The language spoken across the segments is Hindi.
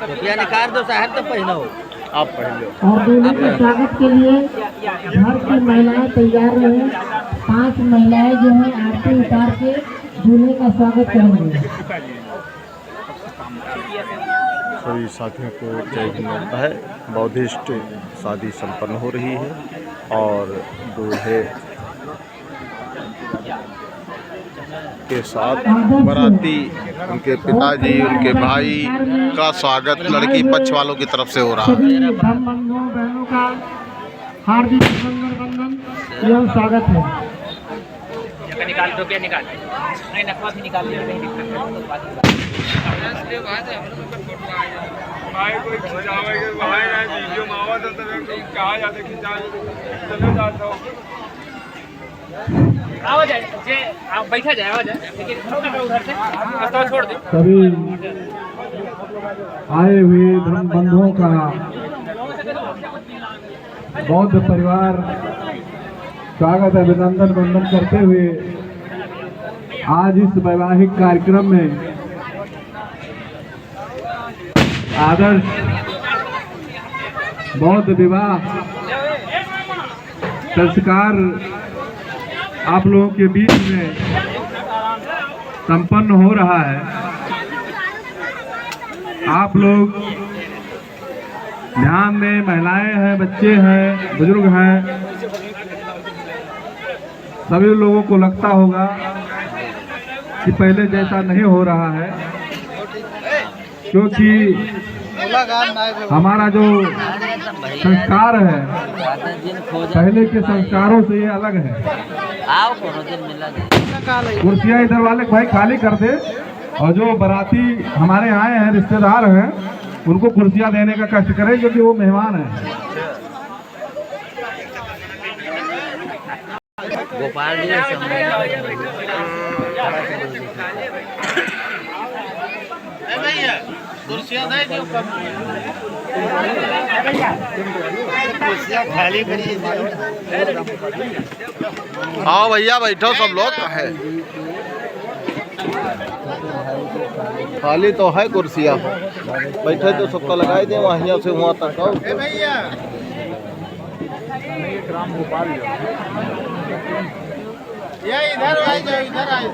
टोपिया निकाल दो साहब, तो पहनो आप पहन लो। और दूल्हे के स्वागत के लिए घर की महिलाएं तैयार रहे। 5 महिलाएं जो हैं आरती उतार के दूल्हे का स्वागत करेंगे। सभी साथियों को जय हिंद मिलता है। बौद्धिस्ट शादी संपन्न हो रही है और दूल्हे के साथ बाराती, उनके पिताजी, उनके भाई का स्वागत लड़की पक्ष वालों की तरफ से हो रहा है। बहनों का हार्दिक अभिनंदन एवं स्वागत है। निकाल दो, क्या निकाल नहीं, नकवा भी निकाल लिया, नहीं दिक्कत है। भाई कोई खिंचावे के भाई ना वीडियो मावा तो कहा जाता खिंचा चले जाता हो। आवाज है जे आप बैठा जाए, आवाज है लेकिन उधर से तो छोड़ दो। सभी आए हुए धर्म बंधुओं का बौद्ध परिवार स्वागत अभिनंदन वंदन करते हुए आज इस वैवाहिक कार्यक्रम में आदर्श बौद्ध विवाह संस्कार आप लोगों के बीच में संपन्न हो रहा है। आप लोग ध्यान दें, महिलाएं हैं, बच्चे हैं, बुजुर्ग हैं, सभी लोगों को लगता होगा कि पहले जैसा नहीं हो रहा है, क्योंकि हमारा जो संस्कार है पहले के संस्कारों से ये अलग है। कुर्सियाँ इधर वाले भाई खाली कर दे, और जो बाराती हमारे आए हैं, रिश्तेदार हैं, उनको कुर्सियाँ देने का कष्ट करें क्योंकि वो मेहमान हैं। गोपाल जी कुर्सियाँ खाली करिए। आओ भैया बैठो, सब लोग है खाली तो है कुर्सियाँ, बैठे तो सबका लगाई दे वहाँ से वहाँ तक। भैया इधर आ जाओ, इधर आ जाओ।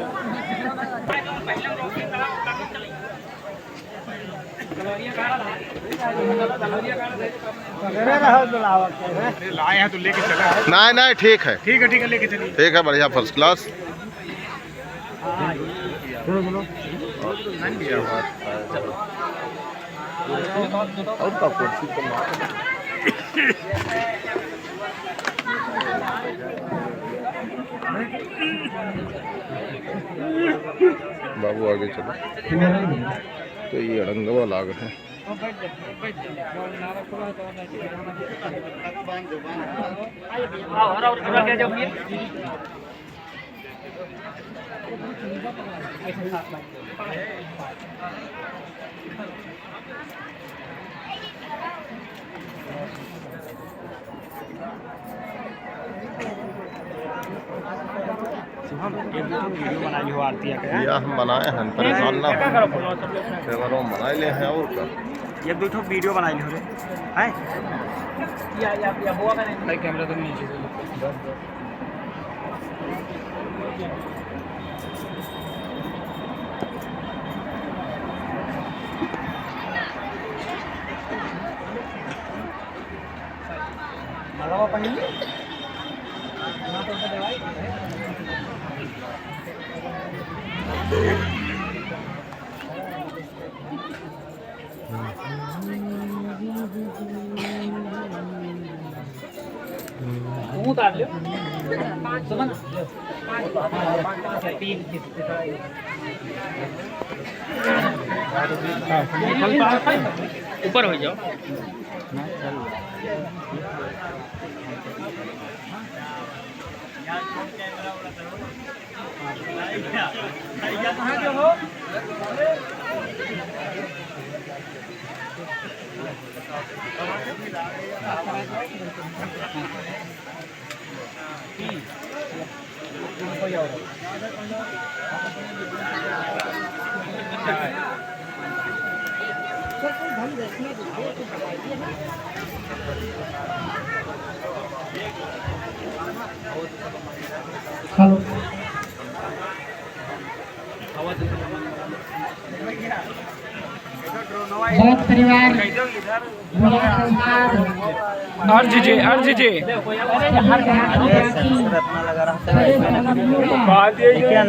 लाए हैं तो लेके चला। नहीं नहीं ठीक है, ठीक है लेके चलिए। ठीक है, बढ़िया, फर्स्ट क्लास। और का कुर्सी तो बाबू आगे चलो। तो ये अड़ंगवा लाग है। वीडियो बनाई हो आरती या हम बनाए हैं, परेशान ना हो, बनाए ले हैं और क्या। ये दो वीडियो बनाई हो रे है या बुआ का नहीं कैमरा तो नीचे मालावा पानी ना तो दवाई उतार लो समझ ऊपर हो जाओ। हेलो बहुत परिवार अर्ज जी बात ये है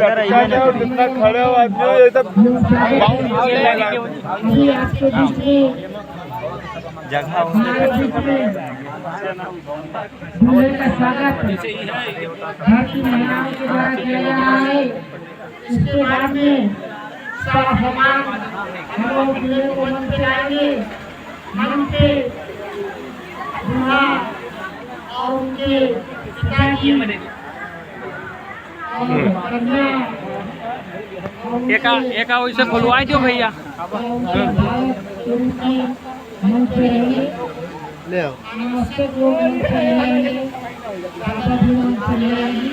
जितना खड़े हो आदमी ये सब बाउंड आपके बीच में जगह दूल्हे का स्वागत घर की महिलाओं के द्वारा किया जा रहा है। इसके बाद में सारा सामान हम लोग दूल्हे को मन पे लाएंगे। मन पे दूल्हा और उनके पिताजी और कन्या एक वैसे खुलवाई दो भैया। मन पे रहेंगे। नमस्ते को मन पे रहेंगे। दादा भी मन पे रहेंगे।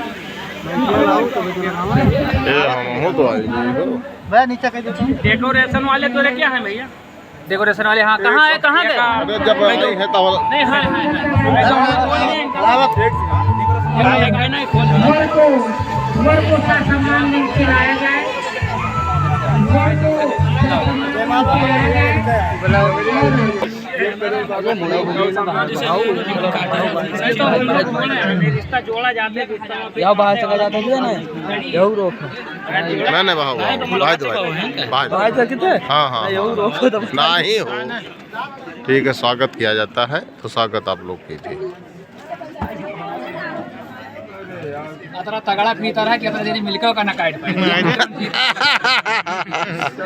डेकोरेशन वाले तो क्या है भैया? डेकोरेशन वाले हाँ कहाँ है कहाँ गए? जब नहीं है तो नहीं है वर को का सम्मान लेके लाया जाए। वर को रिश्ता जोड़ा जाते यहाँ बाहर चला जाता है ना यहू रोक नहीं भाई कितने हाँ हाँ यहू रोको तो नहीं हो। ठीक है, स्वागत किया जाता है तो स्वागत आप लोग कीजिए। अतरा तगड़ा भीतर है कि अपने जरी मिलकर का ना काट पाए।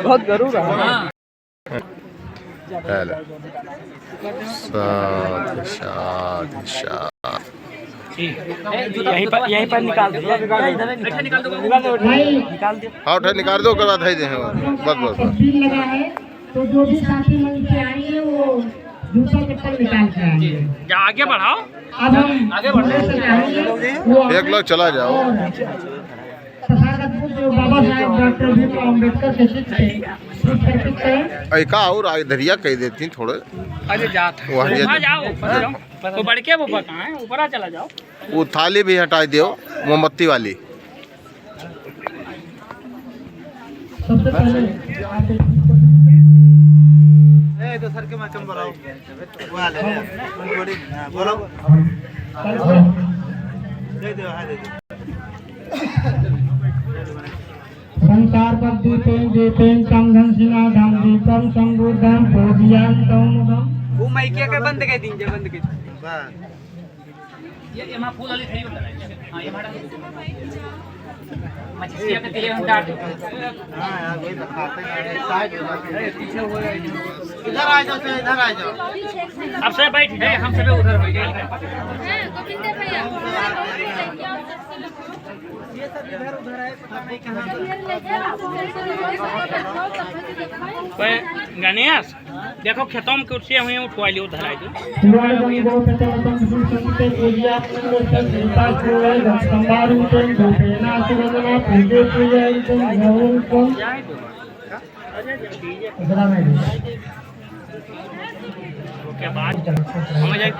बहुत गरूर है। पहले शादी यहीं पर निकाल दो। हाँ उठा निकाल दो कर बाद दे बस तस्वीर लगा है तो जो भी साथी मंच पे आएंगे वो जूता चप्पल निकाल के आएंगे। आगे बढ़ाओ। अब हम आगे बढ़ते हैं। एक लोग चला जाओ। जो बाबा साहेब डॉक्टर भीमराव अम्बेडकर के शिक्षक ऐका और धरिया कह देती थोड़े अरे जाओ तो बढ़ के वो कहाँ है ऊपर चला जाओ। वो थाली भी हटा दो मोमबत्ती वाली। सबसे पहले तो सर के मचम बढ़ाओ बोलो दे दो संसार दीपेन दीपेन तम धन सिना धम दीपम संबुद्धम भोजियान तम वो माइके के बंद कर दीजिए बंद कर ये वहां फूल वाली खड़ी होता है। हां ये हमारा मछलियां के तेल हम डाल हां यार वही दिखाते हैं साइड पीछे हो इधर आ जाओ अब सब बैठ गए हम सब उधर हो गए। गोविंद भैया ये सब इधर उधर है पता नहीं कहां गणेश देखो खेतों में कुर्सी हुई उठवा लियो उधर आई के बाद हम जाए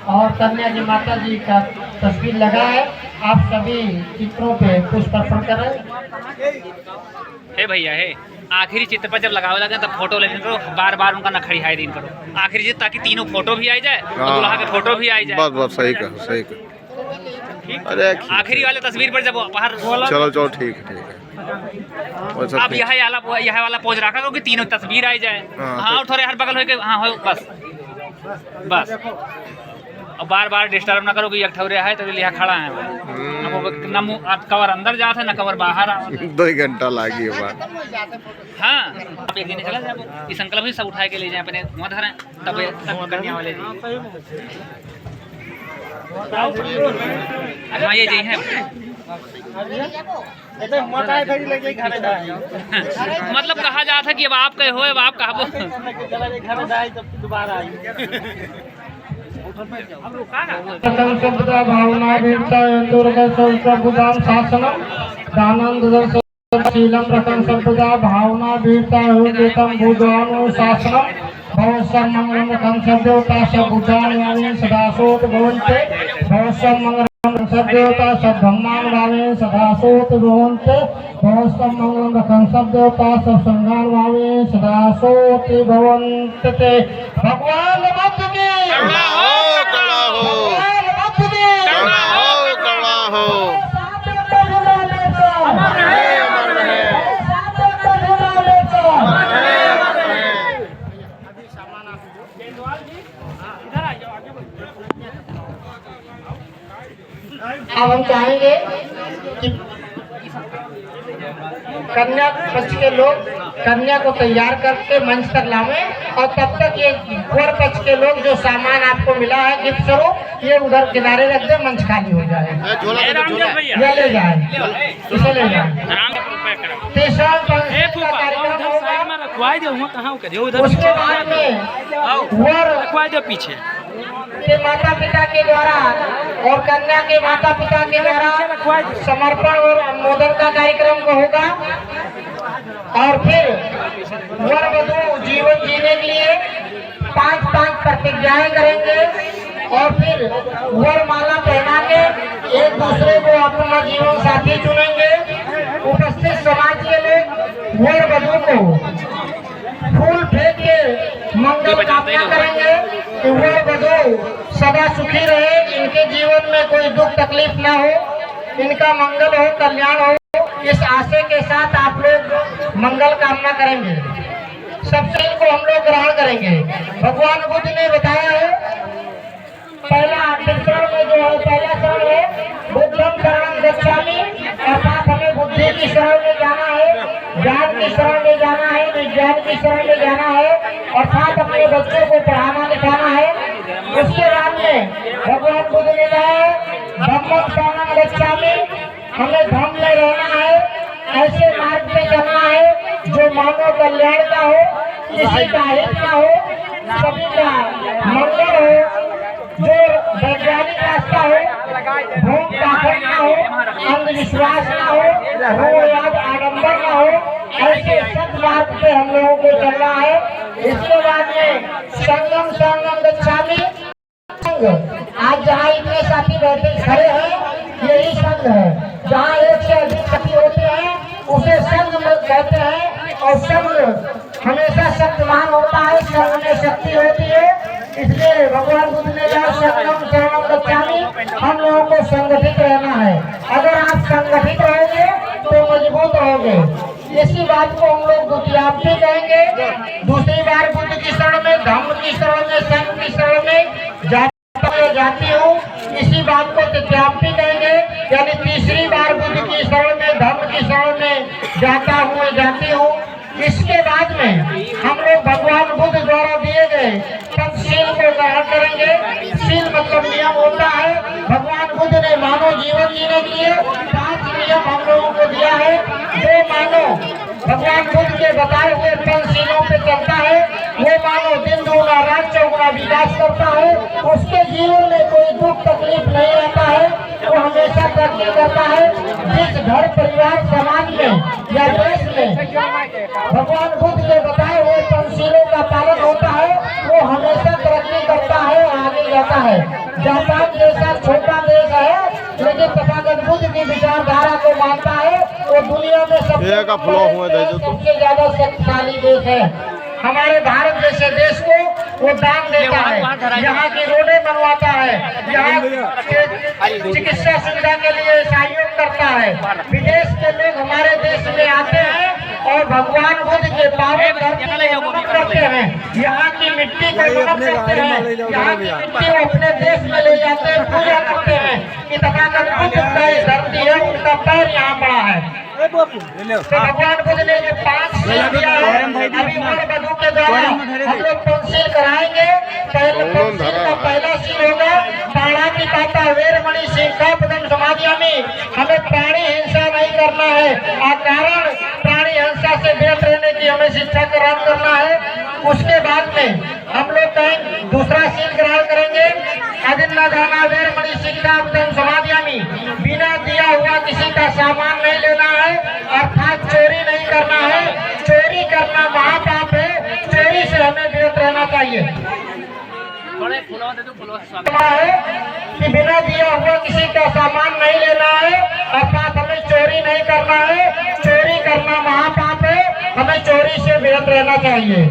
और कन्या जी माता जी का तस्वीर लगा है। आप सभी चित्रों पे पुष्प अर्पण करें। हे भैया है आखिरी चित्र पर जब लगावे लगे तब फोटो लेने करो बार बार उनका नखड़ी हाई दिन करो आखिरी चित्र ताकि तीनों फोटो भी आ जाए और दुल्हा के फोटो भी आ जाए। बस सही कहो सही कहो। अरे आखिरी वाले तस्वीर पर जब बाहर चलो ठीक है अब यह वाला पोज रखा करो कि तीनों तस्वीर आ जाए। हाँ और थोड़े हर बगल हो के हाँ हो बस और बार बार डिस्टर्ब ना करो कि एक ठौरे है तो लिया खड़ा है न कवर अंदर जाता है न कवर बाहर आ 2 घंटा लागी हाँ अब एक दिन चला जाओ इस संकल्प भी सब उठा के ले जाए अपने वहाँ धरें तब कन्या वाले हाँ ये जी है मतलब कहा जाता कि अब आप कहे हो अब आप कहा संसदा भावना वीरता दुर्गा संसदान शासनम दानंद शीलम रतन संपदा भावना वीरता योगितम बुद्धानु शासनम भवसम मंगलम कंसदेवता सब बुद्धान वाणी सदासोत भवन्ते भवसम मंगलम कंसदेवता सब धम्मान वाणी सदासोत भवन्ते भवसम मंगलम कंसदेवता सब संगान वाणी सदासोत भवन्ते। भगवान बुद्ध की कड़ा हो भगवान बुद्ध की कड़ा हो अब हम चाहेंगे कि कन्या पक्ष के लोग कन्या को तैयार करके मंच तक लावे और तब तक ये वर पक्ष के लोग जो सामान आपको मिला है गिफ्ट स्वरूप ये उधर किनारे रख दे, मंच खाली हो जाए। ये ले जाए, इसे ले जाए। तीसरा कार्यक्रम होगा, उसके बाद में वर पीछे के माता पिता के द्वारा और कन्या के माता पिता के द्वारा समर्पण और अनुमोदन का कार्यक्रम होगा और फिर वर वधू जीवन जीने के लिए 5 प्रतिज्ञाएं करेंगे और फिर वर माला पहना के एक दूसरे को अपना जीवन साथी चुनेंगे। उपस्थित समाज के लोग वर वधू को फूल फेंक के मंगल कामना करेंगे कि वर वधू सदा सुखी रहे, इनके जीवन में कोई दुख तकलीफ न हो, इनका मंगल हो, कल्याण हो। इस आशय के साथ आप लोग मंगल कामना करेंगे। सबसे इनको हम लोग ग्रहण करेंगे। भगवान बुद्ध ने बताया है पहला चरण में जो है पहला चरण है बुद्धम शरणं गच्छामि, अर्थात हमें बुद्धि की शरण में जाना है, ज्ञान की शरण में जाना है, विज्ञान की शरण में जाना है, अर्थात अपने बच्चों को पढ़ाना लिखाना है। उसके बाद में भगवान बुद्ध ने कहा धम्मं शरणं गच्छामि, हमें धर्म में रहना है, ऐसे मार्ग पे चलना है जो मानव कल्याण का हो, किसी का हित का हो, सभी का मंगल हो, जो वैज्ञानिक रास्ता हो, भोग पाखंड ना हो, अंधविश्वास ना हो, याद आडम्बर ना हो, ऐसे सब मार्ग पे हम लोगों को चलना है। इसके बाद में संगम संगम गच्छामि, आज जहाँ इतने साथी बैठे खड़े हैं यही संघ है। जहाँ एक से अधिक साथी होते हैं उसे संघ कहते हैं और संघ हमेशा शक्तिमान होता है, संघ में शक्ति होती है। इसलिए भगवान बुद्ध ने कहा संगम शरणं गच्छामि, हम लोगों को संगठित रहना है। अगर आप संगठित रहोगे तो मजबूत रहोगे। इसी बात को हम लोग द्वितीयाब्दी कहेंगे। दूसरी बार बुद्ध की शरण में, धम्म की शरण में, संघ की शरण में जाती हूँ, इसी बात को तृतीयाब्दी कहेंगे। यानी तीसरी बार बुद्ध की शरण में, धम्म की शरण में जाता हूँ, जाती हूँ। इसके बाद में हम लोग भगवान बुद्ध द्वारा दिए गए शील को ग्रहण करेंगे। शील मतलब नियम होता है। भगवान बुद्ध ने मानव जीवन जीने के लिए 5 नियम हम लोगों को दिया है। जो मानव भगवान बुद्ध के बताए हुए शीलों पे चलता है, वो मानव दिन दूना रात चौगुना विकास करता है, उसके जीवन में कोई दुख तकलीफ नहीं रहता है, वो हमेशा तरक्की करता है। जिस घर परिवार समाज में या देश में भगवान बुद्ध के बताए हुए पंचशीलों का पालन होता है, वो हमेशा तरक्की करता है, आगे जाता है। जापान जैसा छोटा देश है लेकिन तथागत बुद्ध की विचारधारा को मानता है, वो दुनिया में सबसे ज्यादा शक्तिशाली देश है। हमारे भारत जैसे देश को वो दान देता है, यहाँ की रोडें बनवाता है, यहाँ के चिकित्सा सुविधा के लिए सहयोग करता है। विदेश के लोग हमारे देश में आते हैं और भगवान बुद्ध के पावन धरती को नमन करते हैं, यहाँ की मिट्टी को नमन करते हैं, यहाँ की मिट्टी को अपने देश में ले जाते हैं, पूजा करते हैं कि तथागत बुद्ध का धरती है, उनका पैर यहाँ पड़ा है। तो भगवान बुद्ध ने जो 5 शील दिया है, अभी वर वधू के द्वारा हम लोग पंचशील कराएंगे। पहला शील होगा पाणातिपाता वेरमणि सिक्खापदं समादयामि, हमें प्राणी हिंसा नहीं करना है, कारण प्राणी हिंसा से विरत रहने की हमें शिक्षा ग्रहण करना है। उसके बाद में हम लोग दूसरा शील ग्रहण करेंगे शिक्षा उपदेश समाधियामी, बिना दिया हुआ किसी का सामान नहीं लेना है, अर्थात चोरी नहीं करना है। चोरी करना महापाप है, चोरी से हमें विरत रहना चाहिए। है कि बिना दिया हुआ किसी का सामान नहीं लेना है, अर्थात हमें चोरी नहीं करना है। चोरी करना महापाप है, हमें चोरी से विरत रहना चाहिए।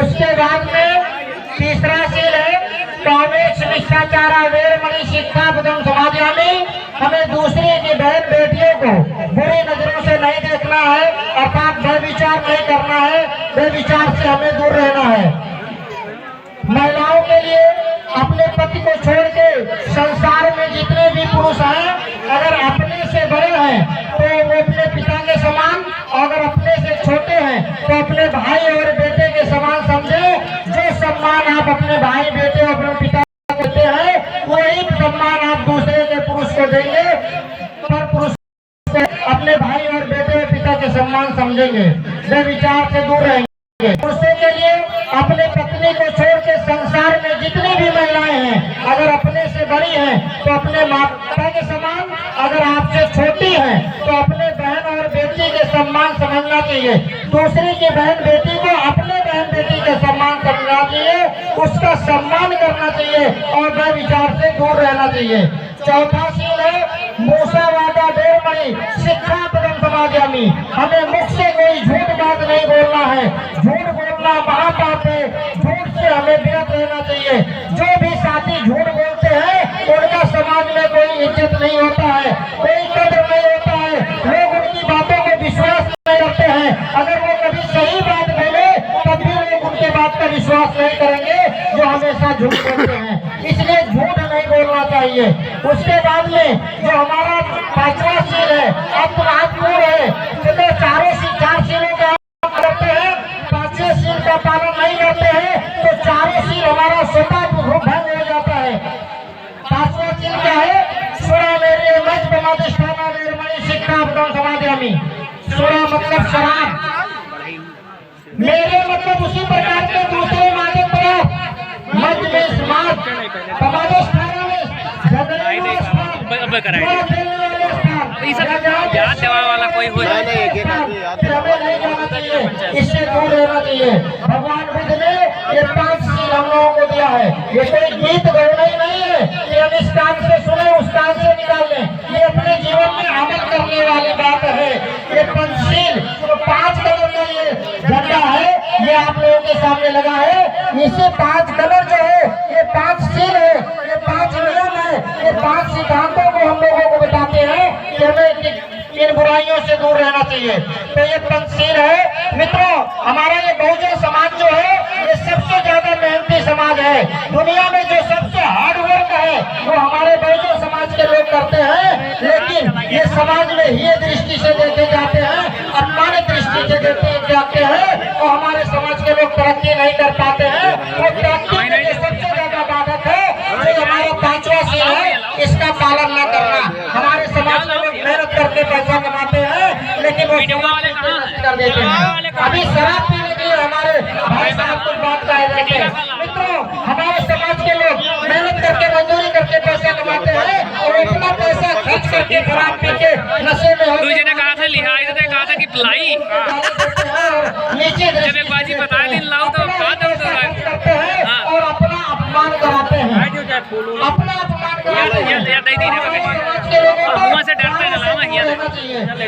उसके बाद में तीसरा शील है कामेश शिष्टाचारा वेरमणि शिक्षा बुद्धम समाधियामी। हमें दूसरे की बहन बेटियों को बुरी नजरों से नहीं देखना है, अर्थात व्यभिचार नहीं करना है। व्यभिचार से हमें दूर रहना है। महिलाओं के लिए अपने पति को छोड़ के संसार में जितने भी पुरुष हैं, अगर अपने से बड़े हैं तो वो अपने पिता के समान, अगर अपने से छोटे हैं तो अपने भाई और बेटे के समान समझे। जो सम्मान आप अपने भाई बेटे और अपने पिता को देते हैं, वही सम्मान आप दूसरे के पुरुष को देंगे। पर पुरुष अपने भाई और बेटे और पिता के सम्मान समझेंगे, वे विचार से दूर रहेंगे। पुरुषों के लिए अपने पत्नी को छोड़ के संसार में जितनी भी महिलाएं हैं, अगर अपने से बड़ी हैं तो अपने माता के समान, अगर आपसे छोटी हैं तो अपने बहन और बेटी के सम्मान समझना चाहिए। दूसरी की बहन बेटी को अपने बहन बेटी के सम्मान समझना चाहिए, उसका सम्मान करना चाहिए और वह विचार से दूर रहना चाहिए। चौथा शील है मूसावादा वेरमणि शिक्षा पदम समाधियामी। हमें मुख से कोई झूठ बात नहीं बोलना है, झूठ बोलना महापाप है, झूठ से हमें विरत रहना चाहिए। जो भी साथी झूठ बोलते हैं उनका समाज में कोई इज्जत नहीं होता है, कोई कदर नहीं होता है, लोग उनकी बातों को विश्वास नहीं करते हैं। अगर वो कभी सही बात बोले तब भी लोग उनके बात का विश्वास नहीं करेंगे जो हमेशा झूठ बोलते हैं। इसलिए झूठ नहीं बोलना चाहिए। उसके बाद में जो हमारा पांचवा शील है महत्वपूर्ण है, तो चार शीलों का करते हैं, पांचवें शील का पालन नहीं करते हैं तो चारों शील हमारा स्वतः भंग हो जाता है। पांचवा शील क्या है? सुरा मेरे मज प्रमादिष्ठाना वेरमणि शिक्षा उपदेश समाधियामी। सुरा मतलब शराब, मेरे मतलब उसी प्रकार के दूसरे मादक पदार्थ, मज में स्मार्ट, प्रमादिष्ठाना में झगड़े में याद देवा वाला कोई हो जाए इससे दूर रहना चाहिए। भगवान बुद्ध ने ये 5 शील हम लोगों को दिया है। ये कोई गीत गौना ही नहीं है कि हम इस कान से सुने उस कान से निकाल लें। ये अपने जीवन में अमल करने वाली बात है। ये पंचशील तो 5 कलर का ये झंडा है, ये आप लोगों के सामने लगा है। इसे 5 कलर जो है ये 5 शील है, ये 5 नियम है, ये 5 सिद्धांतों को हम लोगों को बताते हैं कि हमें इन बुराइयों से दूर रहना चाहिए। तो ये पंचशील है। मित्रों, हमारा ये बहुजन समाज जो है ये सबसे ज्यादा मेहनती समाज है। दुनिया में जो सबसे हार्ड वर्क है वो हमारे बहुजन समाज के लोग करते हैं, लेकिन ये समाज में ही दृष्टि से देखे जाते हैं, अपमानित दृष्टि से देखे जाते हैं और हमारे समाज के लोग तरक्की नहीं कर पाते हैं। वो तरक्की के लिए सबसे ज्यादा बाधक है जो हमारा 5वां शील है, इसका पालन न करना। हमारे समाज में लोग मेहनत करके पैसा कमाते हैं लेकिन वो कर देते हैं। अभी शराब पीने के लिए हमारे भाई साहब कुछ बात कह रहे थे। मित्रों, हमारे समाज के लोग मेहनत करके मजदूरी करके पैसा कमाते हैं और इतना पैसा खर्च करके शराब पी के नशे में होते हैं। कहा था लिहाज ने कहा था कि पिलाई नीचे जब एक बाजी बताए दिन लाओ तो करते हैं और अपना अपमान कराते हैं, अपना अपमान कराते हैं।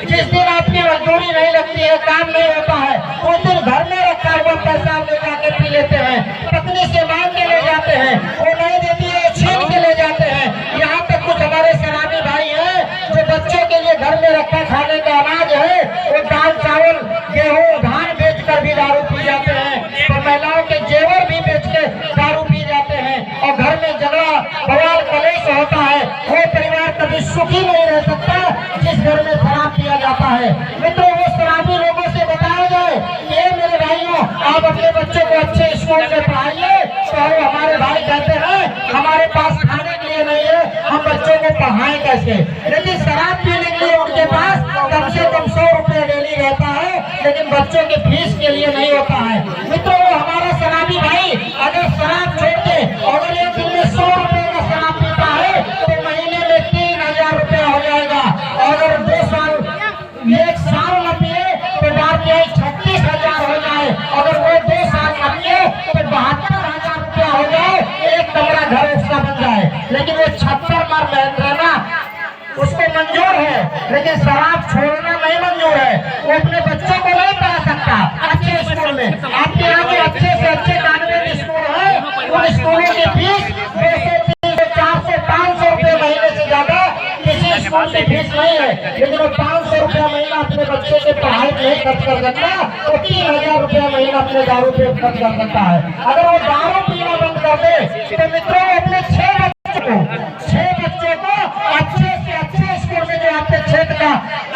जिस दिन आपकी मजदूरी नहीं लगती है, काम नहीं होता है, उस दिन घर में रखा हुआ पैसा ले जाके पी लेते हैं, पत्नी से मांग के ले जाते हैं, वो नहीं देती है छीन के ले जाते हैं। यहाँ तक कुछ हमारे शराबी भाई हैं जो बच्चों के लिए घर में रखा खाने का अनाज है वो दाल चावल गेहूँ धान बेच कर भी दारू पी जाते हैं, तो महिलाओं के जेवर भी बेच के दारू पी जाते हैं और घर में झगड़ा बवाल कलेश होता है। वो परिवार कभी सुखी नहीं रह सकता जिस घर में शराब पिया जाता है। मित्रों, वो शराबी लोगों से बताया जाए कि मेरे भाइयों, आप अपने बच्चों को अच्छे स्कूल में पढ़ाइए, तो हमारे भाई कहते हैं हमारे पास खाने के लिए नहीं है, हम बच्चों को पढ़ाएं कैसे। लेकिन शराब पीने के लिए उनके पास कम से कम 100 रुपये डेली रहता है, लेकिन बच्चों के फीस के लिए नहीं होता है। मित्रों, वो हमारा शराबी भाई अगर शराब छोड़ के अगर एक दिन में 100 रुपये का शराब पीता है तो महीने में है, लेकिन शराब छोड़ना नहीं मंजूर है। वो अपने बच्चों को नहीं पढ़ा सकता अच्छे स्कूल में। आपके यहाँ जो अच्छे से अच्छे कॉन्वेंट स्कूल है, उन स्कूलों की फीस 200, 300, 400, 500 रुपए महीने से ज्यादा किसी स्कूल की फीस नहीं है। लेकिन वो 500 रुपया महीना अपने बच्चे के पढ़ाई पे खर्च कर सकता, तो 3000 रुपया महीना अपने दारू पे खर्च कर सकता है। अगर वो दारू पीना बंद कर दे तो मित्रों अपने 6 बच्चों को अच्छे से अच्छे स्कूल में, जो आपके क्षेत्र का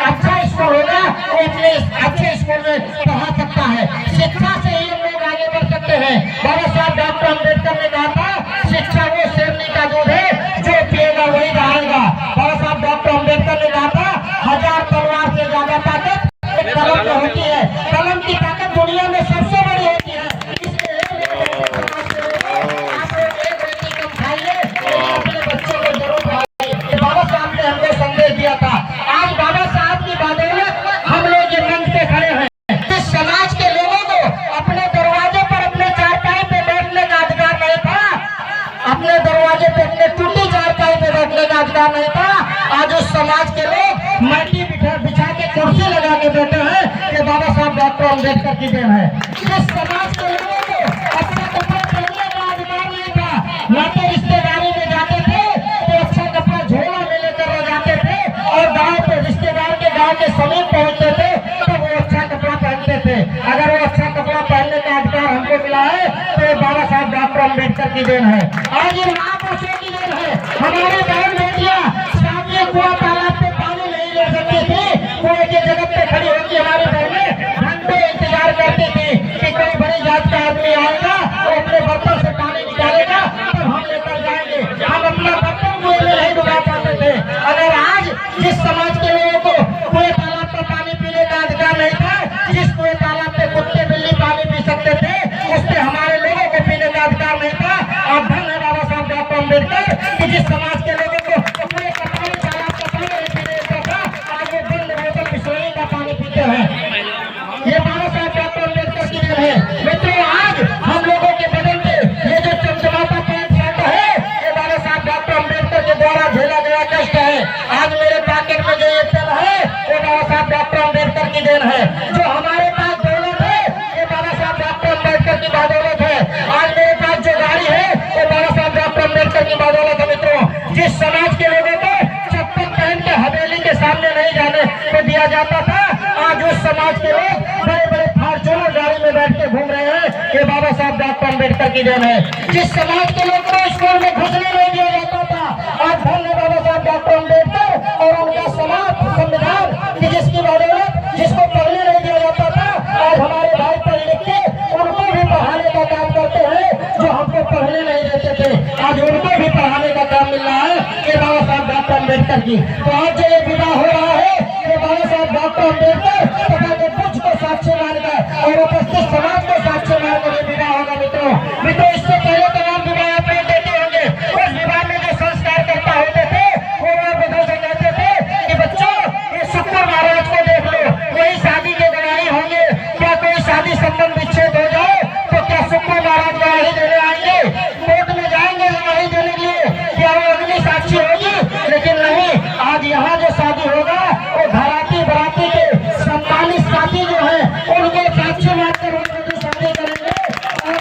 अच्छा स्कूल होगा, वो अपने अच्छे स्कूल में पढ़ा सकता है। शिक्षा से ही लोग आगे बढ़ सकते हैं। बाबा साहब डॉक्टर अम्बेडकर ने कहा था, शिक्षा वो शेरनी का दूध है, जो पिएगा वही रहेगा। बाबा साहब डॉक्टर अम्बेडकर ने कहा था, 1000 तलवार से ज्यादा ताकत एक कलम में होती है। कलम की ताकत दुनिया में सबसे बड़ी होती है। बाबा साहब ने हमको संदेश दिया था। आज बाबा साहब की बदौलत हम लोग ये मंच पे खड़े हैं। इस समाज के लोगों को अपने दरवाजे पर अपने चारपाई पे बैठने का अधिकार नहीं था, अपने दरवाजे पे अपने टूटी चारपाई पे बैठने का अधिकार नहीं था। आज उस समाज के लोग माटी बिछा के कुर्सी लगा के बैठे हैं कि बाबा साहब डॉक्टर अम्बेडकर की देन है। इस समाज के लोगों को अपना कपड़ा पहनने का अधिकार नहीं था। ना तो रिश्तेदारी में जाते थे तो अच्छा कपड़ा झोला में लेकर जाते थे, और गाँव पे रिश्तेदार के गाँव के समीप पहुँचते थे तो वो अच्छा कपड़ा पहनते थे। अगर वो अच्छा कपड़ा पहनने का अधिकार हमको मिला है तो ये बाबा साहब डॉक्टर अम्बेडकर की देन है। आज ये महापुरुषों की देन है। हमारे बहन बेटियां सामने कुआं तालाब पे पानी नहीं ले सकती थी, कुएं के जगह पे खड़ी होकर हमारी बहनें घंटों इंतजार करती थी कि कोई बड़ी जात का आदमी आएगा, वो अपने बर्तन से पानी निकालेगा, तब हम लेकर जाएंगे। हम अपना बर्तन कुएं में नहीं डुबा पाते थे। अगर आज जिस समाज के लोगों को कुएं तालाब पर पानी पीने का अधिकार नहीं था, जिस कुएं तालाब पे कुत्ते बिल्ली पानी पी सकते थे, उस पे हमारे लोगों को पीने का अधिकार नहीं था। अब धन है बाबा साहब डॉक्टर अम्बेडकर कि जिस समाज के लोगों को कुएं का पानी, तालाब का पानी नहीं पीने देता था, आज वो बंद बोतल बिसलेरी का पानी पीते हैं। ये बाबा साहब डॉक्टर अम्बेडकर की देन है। मित्रों, आज हम लोगों के बदन पे ये जो चमचमाता पैंट शर्ट है, ये बाबा साहब डॉक्टर अम्बेडकर के द्वारा झेला गया कष्ट है। आज मेरे पैकेट में जो ये पेन है, ये बाबा साहब डॉक्टर अम्बेडकर की देन है। जो हमारे पास दौलत है, ये बाबा साहब डॉक्टर अम्बेडकर की बदौलत है। आज मेरे पास जो गाड़ी है, ये बाबा साहब डॉक्टर अम्बेडकर की बदौलत है। मित्रों, जिस समाज के लोगों को चप्पल पहन के हवेली के सामने नहीं जाने को दिया जाता था, आज उस समाज के लोग बड़े बड़े फॉर्च्यूनर गाड़ी में बैठ के घूम रहे हैं, ये बाबा साहब डॉक्टर अम्बेडकर की देन है। जिस समाज के लोग को स्कूल में घुसने नहीं दिया जाता था, आज धन है बाबा साहब डॉक्टर अम्बेडकर और उनका समाज संविधान कि जिसकी बदौलत जिसको पढ़ने नहीं दिया जाता था, आज हमारे भाई पढ़ लिख के उनको भी पढ़ाने का काम करते हैं। जो हमको पढ़ने नहीं देते थे, आज उनको भी पढ़ाने का काम मिल रहा है, ये बाबा साहब डॉक्टर अम्बेडकर की। तो आज जो ये विवाह हो रहा है, ये बाबा साहब डॉक्टर अम्बेडकर तथा के कुछ को साक्षी मानकर और उपस्थित समाज को साक्षी मानकर ये विवाह होगा। मित्रों, इससे पहले तमाम विवाह आप नहीं देते होंगे। उस विवाह में जो संस्कार करता होते थे, वो बधों से कहते थे कि बच्चों, ये शुक्र महाराज को देख लो, वही शादी के गवाही होंगे। क्या कोई शादी संबंध विच्छेद हो जाए तो क्या शुक्र महाराज गवाही देने आएंगे? कोर्ट में जाएंगे गवाही देने के लिए, क्या वो अग्नि साक्षी होगी? लेकिन नहीं, आज यहाँ जो शादी होगा वो घराती बराती के सम्मानित साथी जो है उनको साक्षी मानकर उनको शादी करेंगे और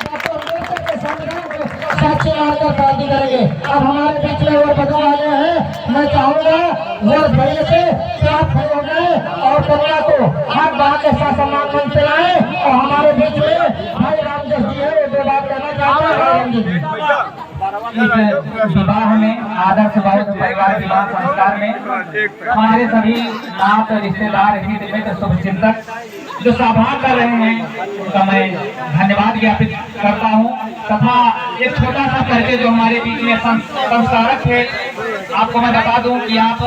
डॉक्टर अम्बेडकर के संविधान को साक्षी मानकर शादी करेंगे। अब हमारे बीच में वो बधू वाले हैं, मैं चाहूंगा वो भैया से आप खड़े हो गए और कन्या को हाथ बढ़ा के सम्मान मंच पे लाए। और हमारे बीच में भाई रामदेव जी है, वो दो बात कहना चाहते हैं। रामदेव जी, इस विवाह में, आदर्श बौद्ध परिवार विवाह संस्कार में हमारे सभी नात, रिश्तेदार, हित मित्र, शुभचिंतक जो सभाग कर रहे हैं, उनका मैं धन्यवाद ज्ञापित करता हूं। तथा एक छोटा सा करके जो हमारे बीच में संस्कारक थे, आपको मैं बता दूं कि आप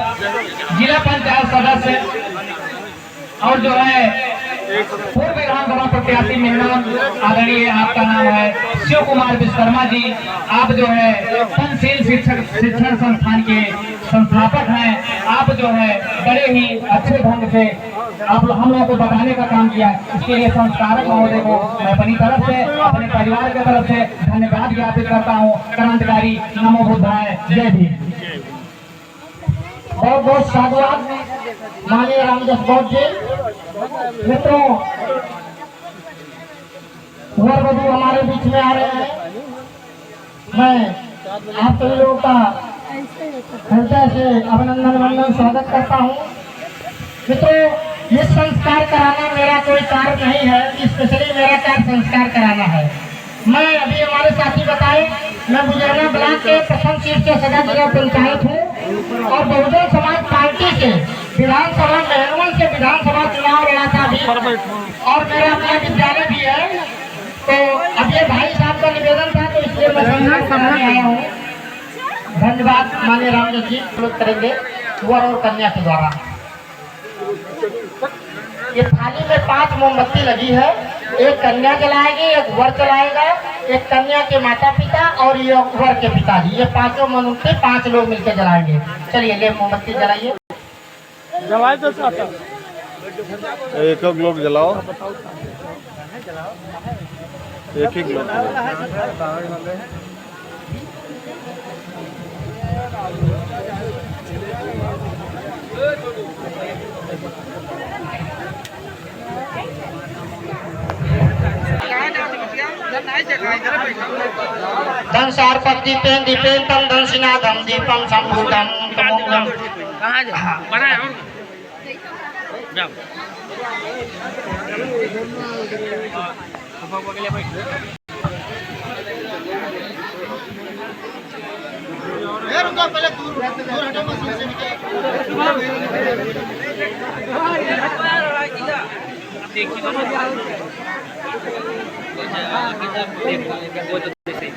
जिला पंचायत सदस्य और जो है पूर्व विधानसभा प्रत्याशी मेहमान आदरणीय, आपका नाम है शिव कुमार विश्वकर्मा जी। आप जो है पंचशील शिक्षण संस्थान के संस्थापक हैं। आप जो है बड़े ही अच्छे ढंग से आप हम लोगों को बताने का काम किया। इसके लिए संस्कारक महोदय को मैं अपनी तरफ से, अपने परिवार की तरफ से धन्यवाद ज्ञापित करता हूँ। क्रांतिकारी नमो बुद्धाय, जय भीम। बहुत बहुत साधुवाद माननीय रामदास बौद्ध जी। मित्रों, वर वधु हमारे बीच में आ रहे हैं। मैं आप सभी लोगों का हृदय से अभिनंदन वंदन स्वागत करता हूँ। मित्रों, ये संस्कार कराना मेरा कोई कार्य नहीं है, स्पेशली मेरा कार्य संस्कार कराना है। मैं अभी हमारे साथी बताए, मैं मुजैना ब्लॉक के प्रथम सीट से सदा जिला पंचायत हूँ और बहुजन समाज पार्टी से विधानसभा मेहरवन से विधानसभा चुनाव लड़ा था भी, और मेरा अपना विद्यालय भी है। तो अब ये भाई साहब का निवेदन था, तो इसलिए मैं सामने आया हूँ। धन्यवाद माननीय रामदास जी। करेंगे वर और कन्या के द्वारा। ये थाली में 5 मोमबत्ती लगी है, एक कन्या जलाएगी, एक वर जलाएगा, एक कन्या के माता पिता और ये वर के पिताजी, ये 5 मोमबत्ती 5 लोग मिलकर जलाएंगे। चलिए ले मोमबत्ती जलाइए। एक लोग जलाओ, एक ही लोग। धन सार्पक दीपेन दीपेन तम धन सिनाधम दीपम संभूतम तमोगम। कहाँ जा बना है और जाओ रुको, पहले दूर हटो मशीन से निकल। देखिए